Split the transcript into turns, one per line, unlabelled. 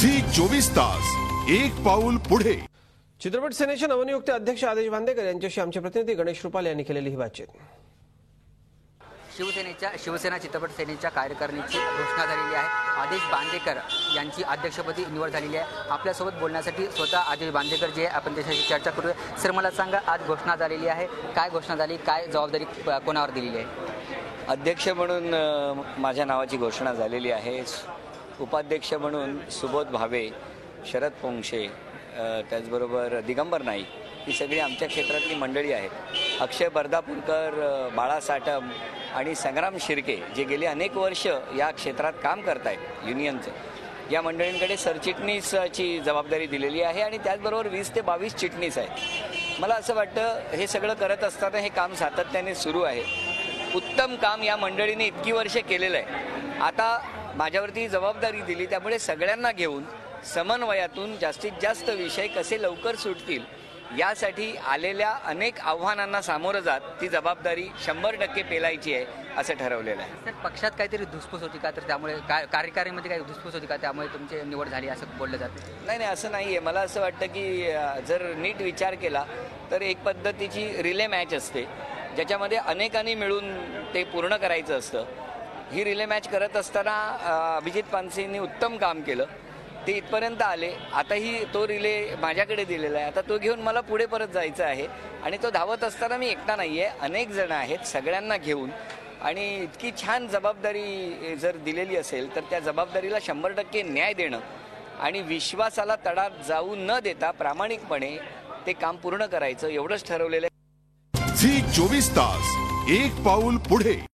Zee 24 तास एक पाऊल पुढे।
चित्रपट सेनेचे नवनियुक्त अध्यक्ष आदेश बांदेकर यांच्याशी आमचे प्रतिनिधी गणेश रुपाल यांनी केलेली ही बातचीत।
शिवसेना चित्रपट सेनेच्या कार्यकारिणीची घोषणा झालेली आहे। आदेश बांदेकर यांची अध्यक्षपदी निवड झालेली आहे। आपल्यासोबत बोलण्यासाठी स्वतः आदेश बांदेकर जे आपण त्याच्याशी चर्चा करूया। सर, मला सांगा, आज घोषणा झालेली आहे, काय घोषणा झाली, काय जबाबदारी कोणावर दिलेली आहे?
अध्यक्ष म्हणून माझ्या नावाची घोषणा झालेली आहे। उपाध्यक्ष म्हणून सुबोध भावे, शरद पोंक्षे, त्याचबरोबर दिगंबर नाईक, ही सगळी आमच्या क्षेत्रातली मंडळी आहेत। अक्षय बर्दापूरकर, बाळा साटम आणि संग्राम शिर्के जे गेली अनेक वर्ष या क्षेत्रात काम करत आहेत युनियनचं, या मंडळींकडे सरचिटणीसची जबाबदारी दिलेली आहे आणि त्याचबरोबर 20 ते 22 चिटणीस आहेत। मला असं वाटतं, हे सगळं करत असताना हे काम सातत्याने सुरू आहे। उत्तम काम या मंडळीने इतकी वर्ष केलेलं आहे। आता माझ्यावरती जबाबदारी दिली, त्यामुळे सगळ्यांना घेऊन समन्वयातून जास्तीत जास्त विषय कसे लवकर सुटतील यासाठी आलेल्या अनेक आव्हानांना सामोरं जात ती जबाबदारी 100% पेलायची आहे असं ठरवलेलं आहे।
सर, पक्षात काहीतरी धुसफूस होती का? तर त्यामुळे कार्यकारिणीमध्ये काही धुसफूस होती का, त्यामुळे तुमची निवड झाली असं बोललं जातं?
नाही, असं नाही आहे। मला असं वाटतं की जर नीट विचार केला तर एक पद्धतीची रिले मॅच असते, ज्याच्यामध्ये अनेकांनी मिळून ते पूर्ण करायचं असतं। ही रिले मॅच करत असताना अभिजित पानसेंनी उत्तम काम केलं, ते इथपर्यंत आले। आताही तो रिले माझ्याकडे दिलेला आहे, आता तो घेऊन मला पुढे परत जायचं आहे आणि तो धावत असताना मी एकटा नाही आहे, अनेक जण आहेत, सगळ्यांना घेऊन। आणि इतकी छान जबाबदारी जर दिलेली असेल तर त्या जबाबदारीला 100% न्याय देणं आणि विश्वासाला तडा जाऊ न देता प्रामाणिकपणे ते काम पूर्ण करायचं, एवढंच ठरवलेलं आहे।
झी 24 तास एक पाऊल पुढे।